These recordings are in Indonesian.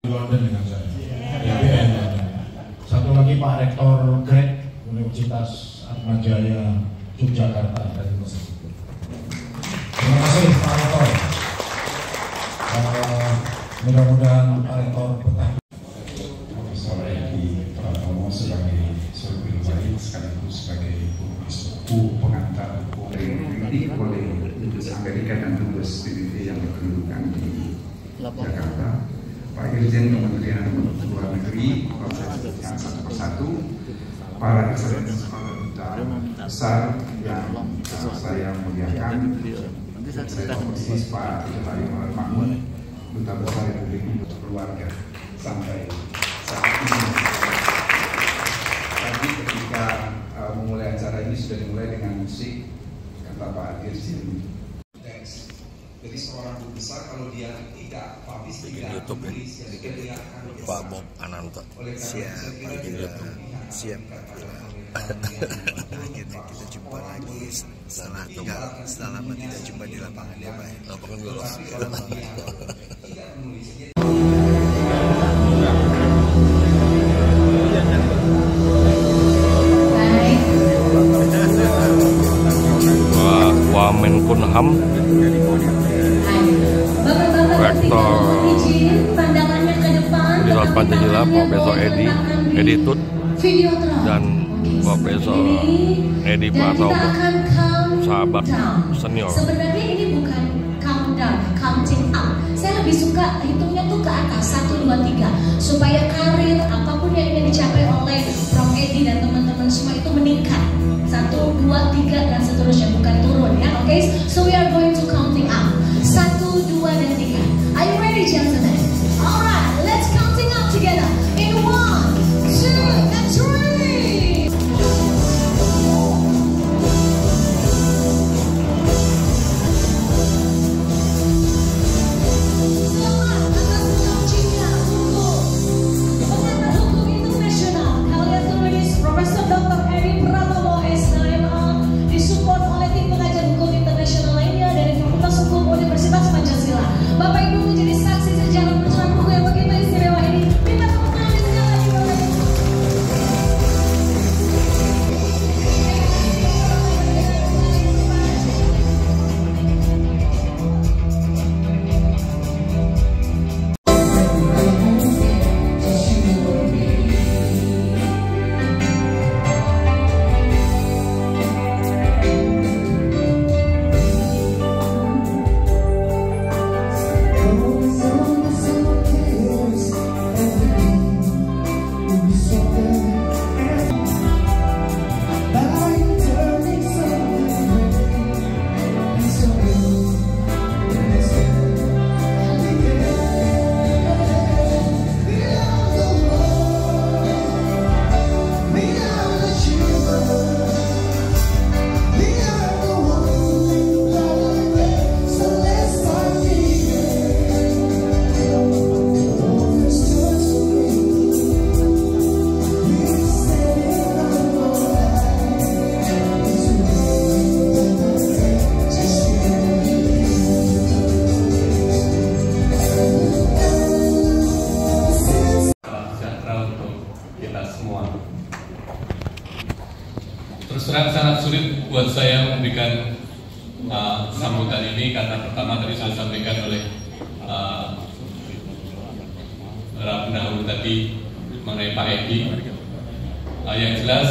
London dengan saya. YBN. Satu lagi Pak Rektor Greg Universitas Atmajaya Yogyakarta dari tersebut. Terima kasih Pak Rektor. Mudah-mudahan Pak Rektor betah. Profesor Edi Pratomo sebagai seorang baik sekaligus sebagai buku pengantar oleh Dubes Amerika dan Dubes PBB yang berkedudukan di Jakarta, Pak Dirjen Kementerian Luar Negeri, Profesor yang satu persatu, para excellence, para duta besar yang saya muliakan, saya persis Pak Jepari Mahmud, Duta Besar Republik Indonesia Keluarga sampai saat ini. Tadi ketika memulai acara ini sudah dimulai dengan musik, kata Pak Dirjen. Jadi seorang guru besar kalau dia tidak publis, tidak YouTube tulis, ya dia akan Pak Bob Ananto. Siap, bikin YouTube. Siap. Akhirnya kita jumpa lagi setelah lama tidak jumpa di lapangan ya Pak. Lapangan golf. Wamenkumham Rektor Universitas Pancasila Profesor Edi Tut dan Profesor Edi Pratomo, sahabat senior. Sebenarnya ini bukan countdown, counting up. Saya lebih suka hitungnya tuh ke atas 1, 2, 3 supaya karir apapun yang ingin dicapai oleh Prof Edi dan teman-teman semua itu meningkat. 1, 2, 3 dan seterusnya, bukan turun ya. Oke, so we are going to counting up. 1, 2 dan 3. Are you ready, gentlemen? Alright, let's counting up together. In 1, 2 and 3. Selamat atas launchingnya buku Pengantar Hukum Internasional karya tulis Profesor Dr. Edi Pratomo SMA, disupport oleh tim pengajar hukum internasional lainnya dari Fakultas Hukum Universitas Pancasila. Bapak Ibu menjadi saksi sejarah penulisan buku yang begitu istimewa ini. Minta tepuk tangan sekali lagi Bapak Ibu. Terus terang sangat sulit buat saya memberikan sambutan ini karena pertama tadi sudah disampaikan oleh pendahulu tadi mengenai Pak Edi. Yang jelas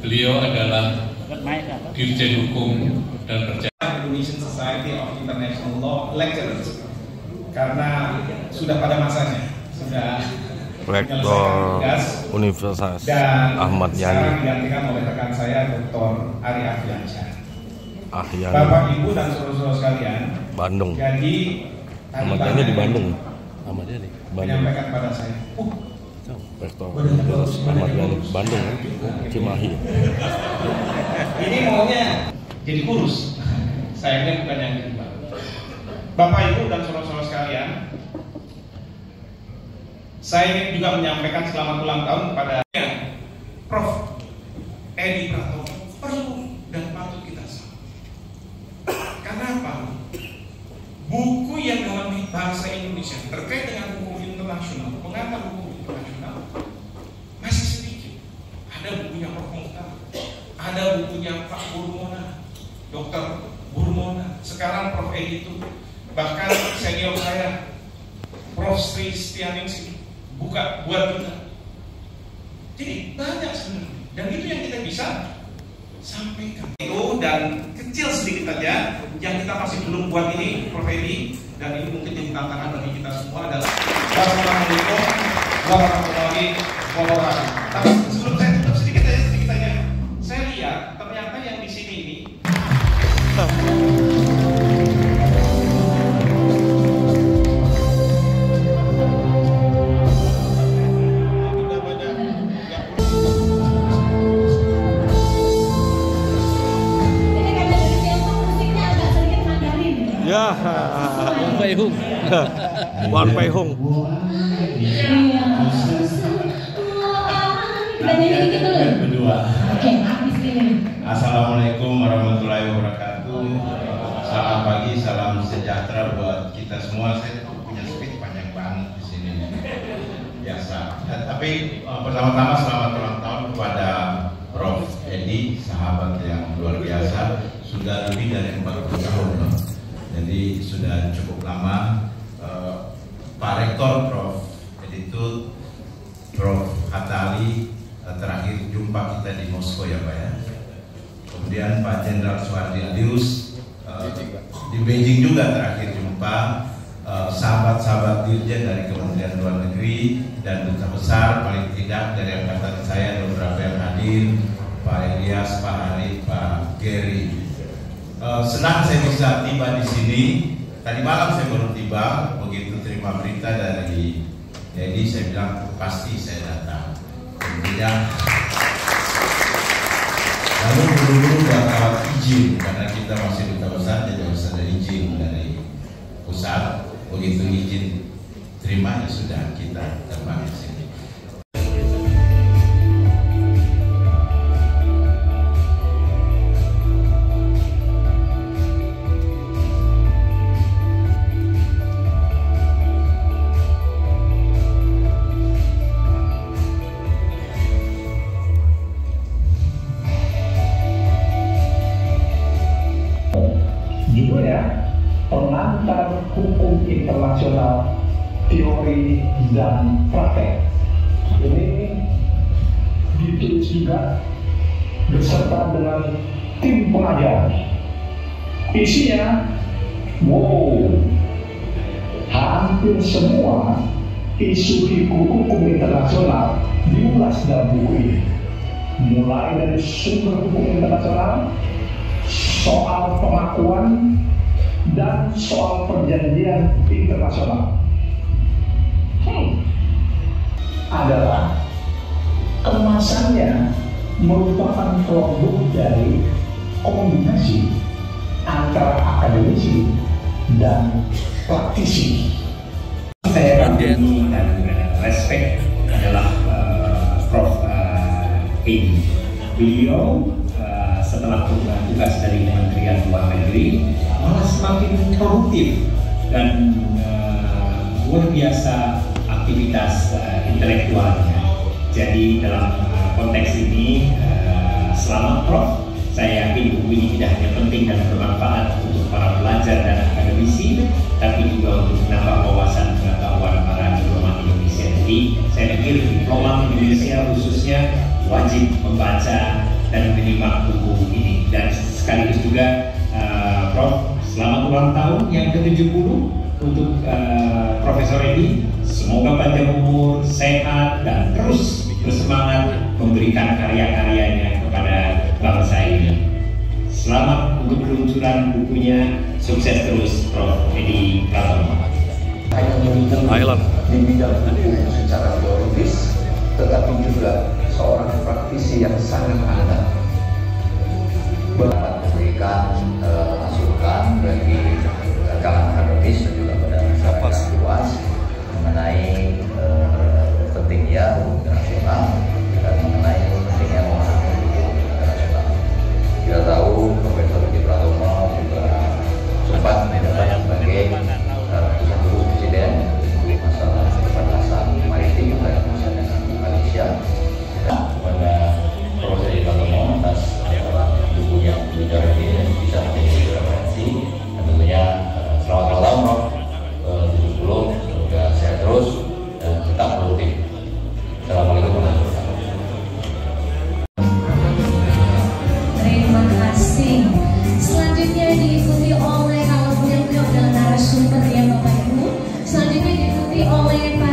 beliau adalah Dirjen Hukum dan Perjanjian Indonesian Society of International Law lecturers karena sudah pada masanya, sudah Rektor Universitas Ahmad Yani. Sekarang digantikan oleh rekan saya Dr. Ari Afiansyah. Ahyani. Bapak Ibu dan saudara-saudara sekalian, Bandung. jadi Ahmad Yani di Bandung. Ahmad Yani Bandung. menyampaikan pada saya, Rektor Universitas Ahmad Yani Bandung, Cimahi. ini maunya jadi kurus. Sayangnya bukan yang kedua. Bapak Ibu dan saudara-saudara sekalian, saya ingin juga menyampaikan selamat ulang tahun kepada Prof. Edi Pratomo. Perlu dan patut kita sambut. Karena apa? Buku yang dalam bahasa Indonesia terkait dengan hukum internasional pengantar hukum internasional masih sedikit. Ada bukunya Prof. Mukhtar, ada bukunya Pak Burmona, Dr. Burmona, sekarang Prof. Edi itu, bahkan senior saya Prof. Sri Stianingsih buat kita. Jadi banyak sebenarnya, dan itu yang kita bisa sampaikan. Itu dan kecil sedikit saja yang kita masih belum buat ini, Prof. Edi, dan ini mungkin jadi tantangan bagi kita semua adalah Wassalamualaikum warahmatullahi wabarakatuh. Tapi sebelum saya tutup sedikit aja, saya lihat ternyata yang di sini ini ya, Wan Pei Hung. Kedua. Oke, bismillah. Assalamualaikum warahmatullahi wabarakatuh. Selamat pagi, salam sejahtera buat kita semua. Saya punya speech panjang banget di sini. Biasa. Tapi pertama-tama selamat ulang tahun kepada Prof. Edi, sahabat yang luar biasa. Sudah lebih dari 40 tahun. Jadi sudah cukup lama. Pak Rektor Prof. Edi itu Prof. Hatali terakhir jumpa kita di Moskow ya Pak ya. Kemudian Pak Jenderal Suhardi Alius di Beijing juga terakhir jumpa. Sahabat-sahabat dirjen dari Kementerian Luar Negeri dan duta besar paling tidak dari angkatan saya beberapa yang hadir, Pak Elias, Pak Arif, Pak Gary. Senang saya bisa tiba di sini. Tadi malam saya baru tiba, begitu terima berita dari Edi, saya bilang pasti saya datang. Kemudian lalu buru-buru dapat izin karena kita masih duta besar, jadi harus ada izin dari pusat. Begitu izin terima ya sudah kita terbang di sini. Judulnya Pengantar Hukum Internasional, Teori dan Praktek. Ini ditulis juga beserta dengan tim pengajar. Isinya, hampir semua isu hukum internasional diulas dalam buku ini. Mulai dari sumber hukum internasional, soal pengakuan, dan soal perjanjian internasional. Adalah kemasannya merupakan produk dari kombinasi antara akademisi dan praktisi. Saya kagumi dan respect adalah Prof. Edi. Beliau setelah tugas dari Kementerian Luar Negeri malah semakin produktif dan luar biasa aktivitas intelektualnya. Jadi dalam konteks ini selama Prof, saya yakin buku ini tidak hanya penting dan bermanfaat untuk para pelajar dan akademisi, tapi juga untuk menambah wawasan pengetahuan para diplomat Indonesia. Jadi saya pikir diplomat Indonesia khususnya wajib membaca dan menyimak buku ini. Dan sekaligus juga Prof, selamat ulang tahun yang ke-70 untuk Profesor Edi. Semoga panjang umur, sehat, dan terus bersemangat memberikan karya-karyanya kepada bangsa ini. Selamat untuk peluncuran bukunya. Sukses terus Prof. Edi Pratomo. Hanya menunjukkan di bidang hukum secara teoritis, tetapi juga seorang praktisi yang sangat andal. Memberikan masukan bagi kalangan akademis dan juga pada masyarakat luas mengenai pentingnya hukum internasional dan mengenai pentingnya memahami hukum internasional. Kita tahu Profesor Edi Pratomo juga sempat menjabat sebagai utusan khusus Presiden untuk masalah perbatasan maritime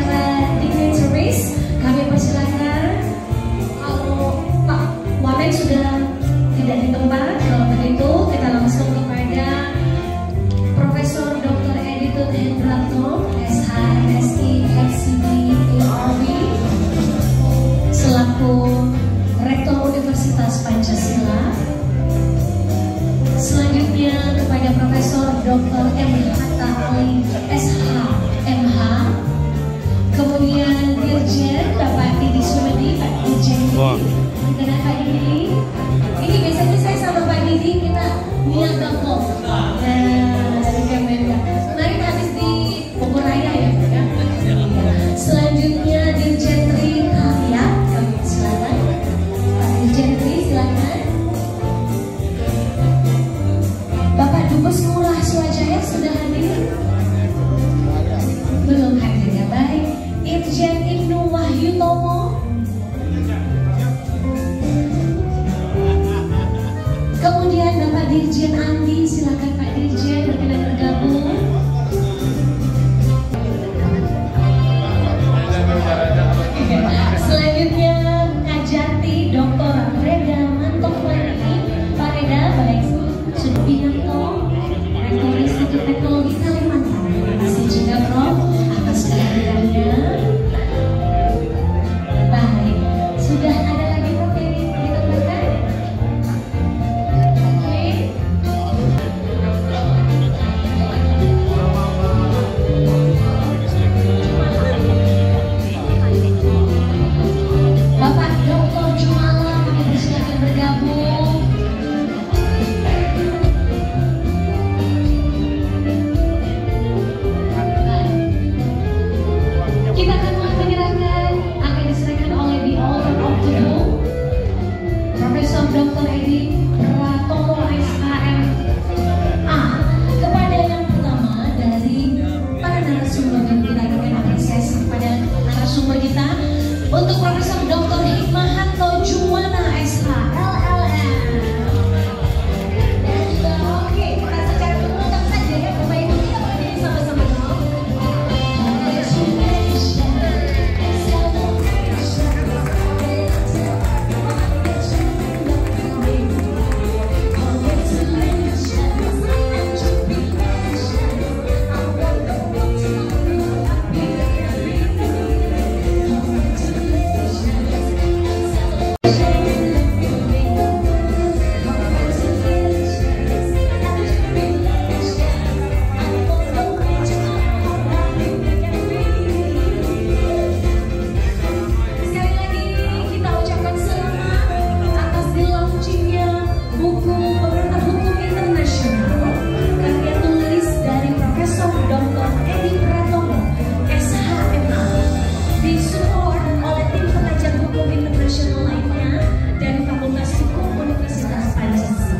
para dignitaries, kami persilakan. Kalau Pak Wamen sudah tidak di tempat, kalau begitu kita langsung kepada Profesor Dr. Edi Hendratno, SH, MSI, FCD, IRB, selaku Rektor Universitas Pancasila. Selanjutnya kepada Profesor Dr. Emil Hatta Ali, SH, MH. Kemudian Dirjen Bapak Didi Sumedi, Pak Dirjen. Dengan Pak Didi. Ini biasanya saya sama Pak Didi kita niaga kok. Nah, dari Kemenda. Kemarin habis di Bogor Raya ya. Selanjutnya Dirjen Tri Karya, kami silakan. Pak Dirjen Tri silakan. Bapak Dubes Ngurah Swajaya sudah hadir? Belum hadir ya, baik. Irjen Ibnu Wahyutomo. Kemudian Bapak Dirjen Andi, silakan Pak Dirjen berkenan bergabung. Selanjutnya Kajati Dr. Reda Mantoflani. Pak Reda, baik. Subianto, Rektor Institut Teknologi Kalimantan. Terima kasih juga Prof atas kehadirannya. Baik, sudah ada lagi Prof yang ditambahkan? Oke. Bapak Dr. Jumala, kami persilakan bergabung. Kita akan menyerahkan, akan diserahkan oleh the author of the book, Profesor Dr. Edi Pratomo SHM kepada yang pertama dari para narasumber yang kita akan apresiasi kepada narasumber kita untuk Profesor Dr. Hikmahanto Juwana SH LLM. Oke, kita secara berulang saja ya Bapak Ibu, kita berdiri sama-sama dong. Sekali lagi kita ucapkan selamat atas di-launchingnya buku Pengantar Hukum Internasional karya tulis dari Profesor Dr. Edi Pratomo SHMA, disupport oleh tim pengajar hukum internasional lainnya dari Fakultas Hukum Universitas Pancasila.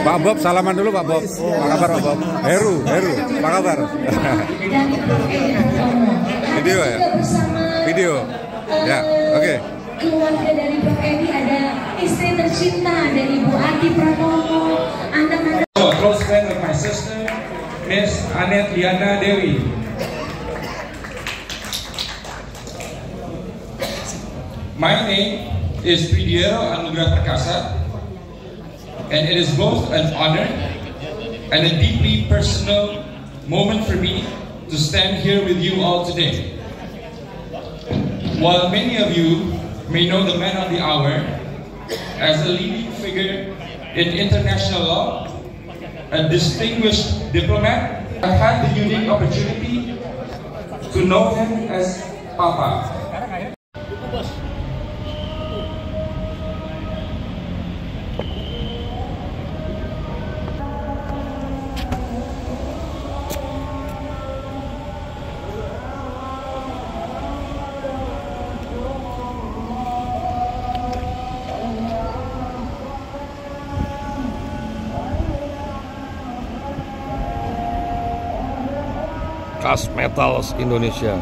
Pak Bob, salaman dulu Pak Bob. Apa kabar Pak Bob? Heru, apa kabar? Video ya? Video. Ya, oke. Keluarga dari Prof Edi, ada istri tercinta dari Bu Ati Pranowo, anak-anak. A close friend of my sister, Miss Anet Liana Dewi. My name is Pridiero Anugrah Perkasa, and it is both an honor and a deeply personal moment for me to stand here with you all today. While many of you may know the man of the hour as a leading figure in international law, a distinguished diplomat, I've had the unique opportunity to know him as Papa. Khas Metals Indonesia.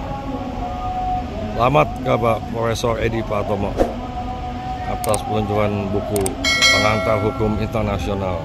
Selamat Bapak Profesor Edi Pratomo atas peluncuran buku Pengantar Hukum Internasional